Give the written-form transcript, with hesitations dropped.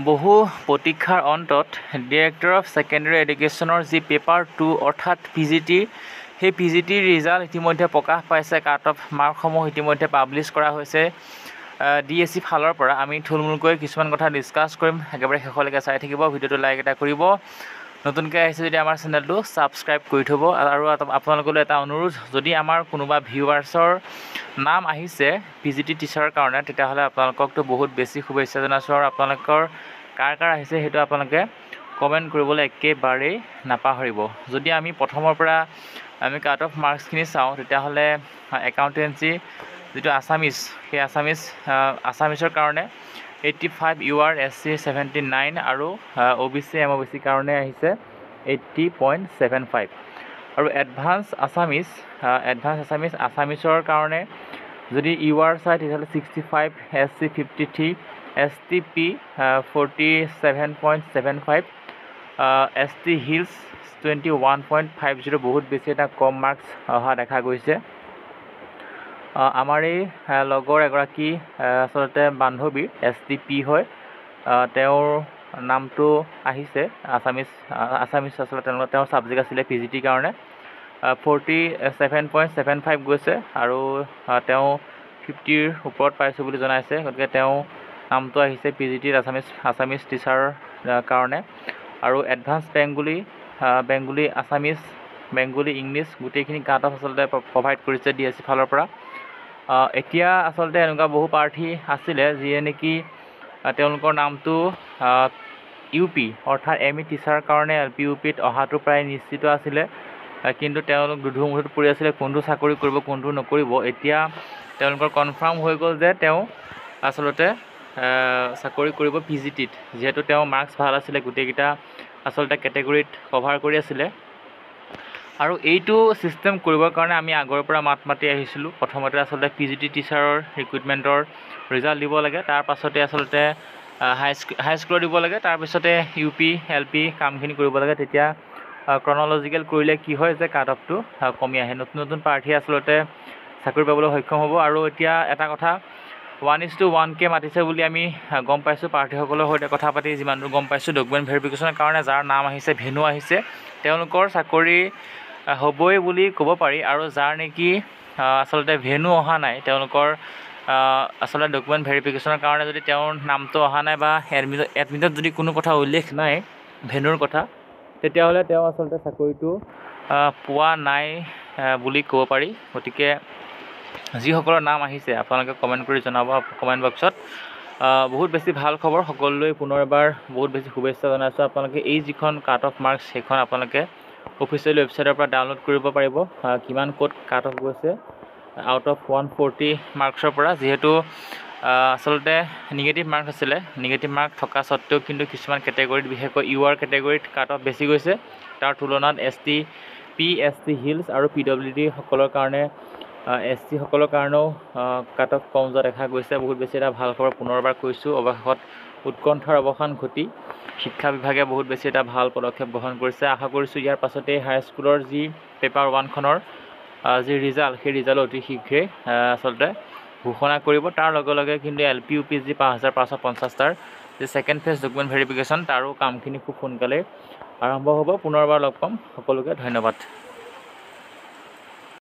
বহু প্ৰতীক্ষাৰ অন্তত director of secondary এডুকেশ্যনৰ যি পেপাৰ 2 অৰ্থাৎ PGT সেই PGTৰ ৰিজাল্ট ইতিমধ্যে প্ৰকাশ পাইছে। কাট অফ মাৰ্কসমূহ ইতিমধ্যে পাব্লিছ কৰা হৈছে DSC ফালৰ পৰা। আমি থুলমূলকৈ কিছুমান কথা ডিছকাছ কৰিম, একেবাৰে শেষলৈকে চাই থাকিব। ভিডিঅ'টো লাইক এটা কৰিব, নতুনকৈ আহিছে যদি আমাৰ চেনেলটো ছাবস্ক্ৰাইব কৰি থ'ব। আৰু আপোনালোকলৈ এটা অনুৰোধ, যদি আমাৰ কোনোবা ভিউৱাৰ্ছৰ নাম আহিছে PGT টিচাৰৰ কাৰণে, তেতিয়াহ'লে আপোনালোককতো বহুত বেছি শুভেচ্ছা জনাইছোঁ। আৰু আপোনালোকৰ কাৰ আহিছে সেইটো আপোনালোকে কমেণ্ট কৰিবলৈ একেবাৰেই নাপাহৰিব। যদি আমি প্ৰথমৰ পৰা আমি কাট অফ মাৰ্কছখিনি চাওঁ, তেতিয়াহ'লে একাউণ্টেঞ্চি যিটো আছামিজ, সেই আছামিজৰ কাৰণে 85, UR SC 79 আৰু OBC MOBC কাৰণে আহিছে 80.75। আৰু এডভান্স আছামিজৰ কাৰণে যদি UR চায় তেতিয়াহ'লে 65, SC 53, STP 47.75, ST হিলছ 21.50। বহুত বেছি এটা কম মাৰ্কছ অহা দেখা গৈছে। আমাৰ এই লগৰ এগৰাকী আচলতে বান্ধৱী STP হয়, তেওঁৰ নামটো আহিছে আছামিজ আচলতে তেওঁৰ ছাবজেক্ট আছিলে PGTৰ কাৰণে 47.75 গৈছে। আৰু তেওঁ 50ৰ ওপৰত পাইছোঁ বুলি জনাইছে। গতিকে তেওঁ নামটো আহিছে PGTৰ আছামিজ টিচাৰৰ কাৰণে। আৰু advance Bengali Assamese, Bengali English গোটেইখিনি কাট অফ আচলতে প্ৰভাইড কৰিছে DSC ফালৰ পৰা। এতিয়া আচলতে এনেকুৱা বহু প্ৰাৰ্থী আছিলে যিয়ে নেকি তেওঁলোকৰ নামটো UP অৰ্থাৎ ME টিচাৰৰ কাৰণে LP UPত অহাটো প্ৰায় নিশ্চিত আছিলে, কিন্তু তেওঁলোক দুধুৰ-মুধুত পৰি আছিলে কোনটো চাকৰি কৰিব কোনটো নকৰিব। এতিয়া তেওঁলোকৰ কনফাৰ্ম হৈ গ'ল যে তেওঁ আচলতে চাকৰি কৰিব PGTত, যিহেতু তেওঁ মাৰ্কছ ভাল আছিলে, গোটেইকেইটা আচলতে কেটেগৰীত কভাৰ কৰি আছিলে। আৰু এইটো ছিষ্টেম কৰিবৰ কাৰণে আমি আগৰ পৰা মাত মাতি আহিছিলোঁ। প্ৰথমতে আচলতে PGT টিচাৰৰ ৰিক্ৰুইটমেণ্টৰ ৰিজাল্ট দিব লাগে, তাৰ পাছতে আচলতে হাইস্কুলৰ দিব লাগে, তাৰপিছতে UP LP কামখিনি কৰিব লাগে। তেতিয়া ক্ৰনলজিকেল কৰিলে কি হয় যে কাট অফটো কমি আহে, নতুন প্ৰাৰ্থী আচলতে চাকৰি পাবলৈ সক্ষম হ'ব। আৰু এতিয়া এটা কথা 1:1কে মাতিছে বুলি আমি গম পাইছোঁ। প্ৰাৰ্থীসকলৰ সৈতে কথা পাতি যিমান দূৰ গম পাইছোঁ, ডকুমেণ্ট ভেৰিফিকেশ্যনৰ কাৰণে যাৰ নাম আহিছে, ভেনু আহিছে, তেওঁলোকৰ চাকৰি হ'বই বুলি ক'ব পাৰি। আৰু যাৰ নেকি আচলতে ভেনু অহা নাই, তেওঁলোকৰ আচলতে ডকুমেণ্ট ভেৰিফিকেশ্যনৰ কাৰণে যদি তেওঁৰ নামটো অহা নাই বা এডমিটত যদি কোনো কথা উল্লেখ নাই ভেনুৰ কথা, তেতিয়াহ'লে তেওঁ আচলতে চাকৰিটো পোৱা নাই বুলি ক'ব পাৰি। গতিকে যিসকলৰ নাম আহিছে আপোনালোকে কমেণ্ট কৰি জনাব কমেণ্ট বক্সত। বহুত বেছি ভাল খবৰ, সকলোলৈ পুনৰ এবাৰ বহুত বেছি শুভেচ্ছা জনাইছোঁ। আপোনালোকে এই যিখন কাট অফ মাৰ্কছ সেইখন আপোনালোকে অফিচিয়েল ৱেবছাইটৰ পৰা ডাউনলোড কৰিব পাৰিব। কিমান ক'ত কাট অফ গৈছে আউট অফ 140 মাৰ্কছৰ পৰা। যিহেতু আচলতে নিগেটিভ মাৰ্ক আছিলে, নিগেটিভ মাৰ্ক থকা স্বত্তেও কিন্তু কিছুমান কেটেগৰীত, বিশেষকৈ UR কেটেগৰীত কাট অফ বেছি গৈছে। তাৰ তুলনাত STP, ST হিলছ আৰু PWD সকলৰ কাৰণে SC সকলৰ কাৰণেও কাট অফ কম যোৱা দেখা গৈছে। বহুত বেছি এটা ভাল খবৰ পুনৰবাৰ কৈছোঁ। অৱশেষত উৎকণ্ঠাৰ অৱসান ঘটি শিক্ষা বিভাগে বহুত বেছি এটা ভাল পদক্ষেপ গ্ৰহণ কৰিছে। আশা কৰিছোঁ ইয়াৰ পাছতেই হাইস্কুলৰ যি পেপাৰ 1খনৰ যি ৰিজাল্ট, সেই ৰিজাল্ট অতি শীঘ্ৰেই আচলতে ঘোষণা কৰিব। তাৰ লগে লগে কিন্তু LP UP যি 5550টাৰ যি ছেকেণ্ড ফেজ ডকুমেণ্ট ভেৰিফিকেশ্যন, তাৰো কামখিনি খুব সোনকালে আৰম্ভ হ'ব। পুনৰবাৰ লগ পাম, সকলোকে ধন্যবাদ।